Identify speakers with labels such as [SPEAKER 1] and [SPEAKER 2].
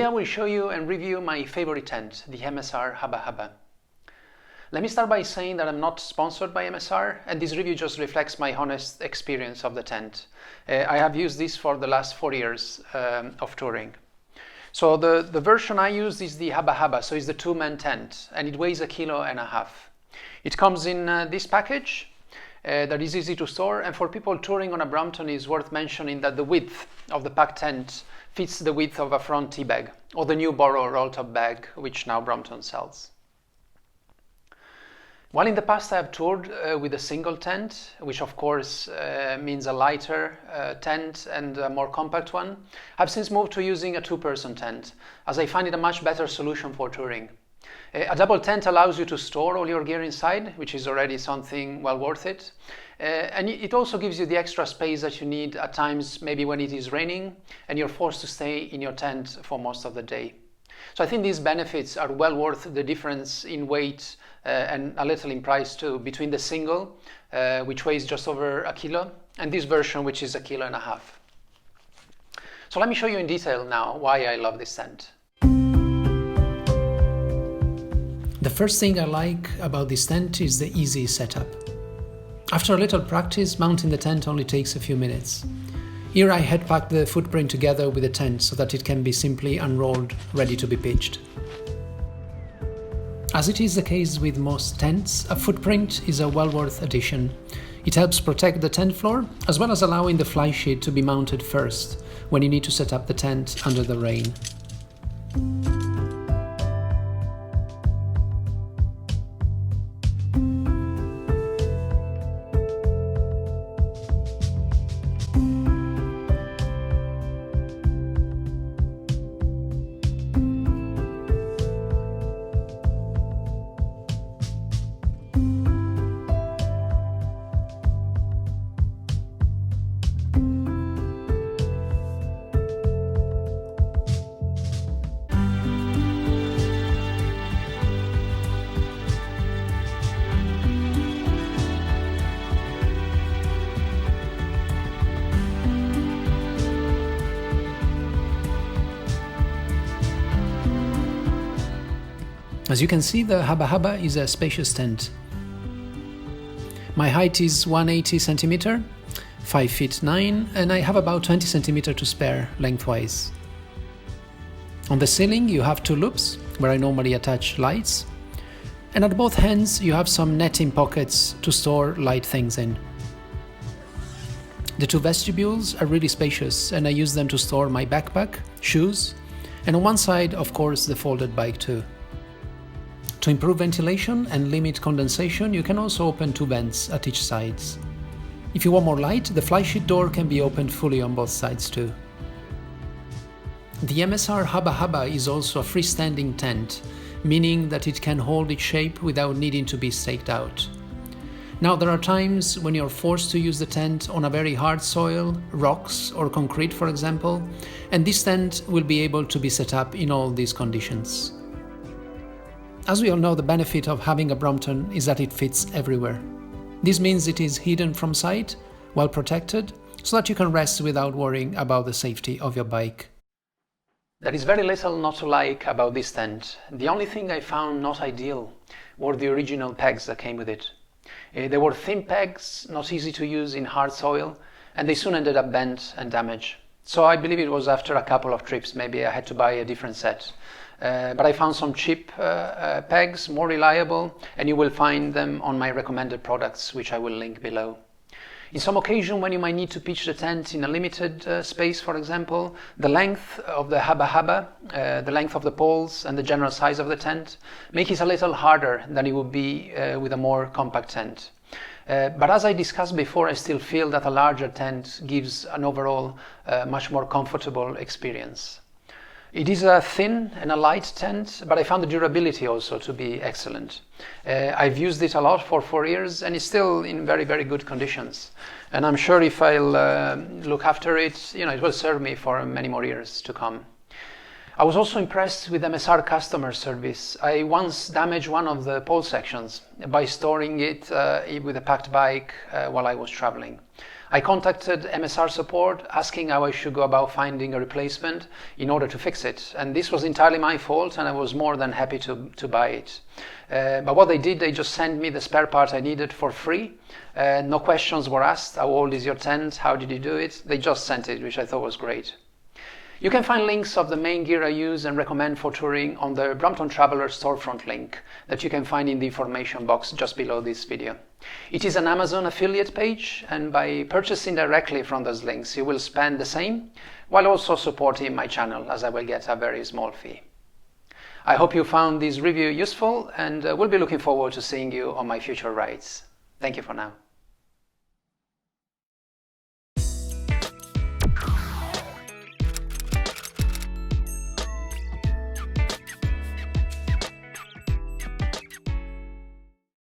[SPEAKER 1] I will show you and review my favorite tent, the MSR Hubba Hubba. Let me start by saying that I'm not sponsored by MSR, and this review just reflects my honest experience of the tent. I have used this for the last 4 years of touring. So the version I use is the Hubba Hubba, so it's the 2-man tent, and it weighs 1.5 kilos. It comes in this package that is easy to store, and for people touring on a Brompton it's worth mentioning that the width of the packed tent fits the width of a front tea bag, or the new Boro roll-top bag, which now Brompton sells. While in the past I have toured with a single tent, which of course means a lighter tent and a more compact one, I've since moved to using a 2-person tent, as I find it a much better solution for touring. A double tent allows you to store all your gear inside, which is already something well worth it. And it also gives you the extra space that you need at times, maybe when it is raining and you're forced to stay in your tent for most of the day. So I think these benefits are well worth the difference in weight and a little in price too, between the single, which weighs just over 1 kilo, and this version, which is 1.5 kilos. So let me show you in detail now why I love this tent.
[SPEAKER 2] The first thing I like about this tent is the easy setup. After a little practice, mounting the tent only takes a few minutes. Here I had packed the footprint together with the tent so that it can be simply unrolled, ready to be pitched. As it is the case with most tents, a footprint is a well worth addition. It helps protect the tent floor, as well as allowing the fly sheet to be mounted first when you need to set up the tent under the rain. As you can see, the Hubba Hubba is a spacious tent. My height is 180 cm, 5 feet 9, and I have about 20 cm to spare lengthwise. On the ceiling you have 2 loops, where I normally attach lights, and at both ends you have some netting pockets to store light things in. The 2 vestibules are really spacious, and I use them to store my backpack, shoes, and on one side, of course, the folded bike too. To improve ventilation and limit condensation, you can also open 2 vents at each sides. If you want more light, the fly sheet door can be opened fully on both sides too. The MSR Hubba Hubba is also a freestanding tent, meaning that it can hold its shape without needing to be staked out. Now, there are times when you're forced to use the tent on a very hard soil, rocks or concrete for example, and this tent will be able to be set up in all these conditions. As we all know, the benefit of having a Brompton is that it fits everywhere. This means it is hidden from sight, well protected, so that you can rest without worrying about the safety of your bike.
[SPEAKER 1] There is very little not to like about this tent. The only thing I found not ideal were the original pegs that came with it. They were thin pegs, not easy to use in hard soil, and they soon ended up bent and damaged. So I believe it was after a couple of trips, maybe I had to buy a different set. But I found some cheap pegs, more reliable, and you will find them on my recommended products, which I will link below. In some occasion when you might need to pitch the tent in a limited space, for example, the length of the Hubba Hubba, the length of the poles and the general size of the tent make it a little harder than it would be with a more compact tent. But as I discussed before, I still feel that a larger tent gives an overall much more comfortable experience. It is a thin and a light tent, but I found the durability also to be excellent. I've used it a lot for 4 years and it's still in very, very good conditions. And I'm sure if I'll look after it, it will serve me for many more years to come. I was also impressed with MSR customer service. I once damaged one of the pole sections by storing it with a packed bike while I was traveling. I contacted MSR support asking how I should go about finding a replacement in order to fix it, and this was entirely my fault, and I was more than happy to buy it. But what they did, they just sent me the spare part I needed for free. No questions were asked. How old is your tent? How did you do it? They just sent it, which I thought was great. You can find links of the main gear I use and recommend for touring on the Brompton Traveller storefront link that you can find in the information box just below this video. It is an Amazon affiliate page, and by purchasing directly from those links you will spend the same while also supporting my channel, as I will get a very small fee. I hope you found this review useful, and will be looking forward to seeing you on my future rides. Thank you for now.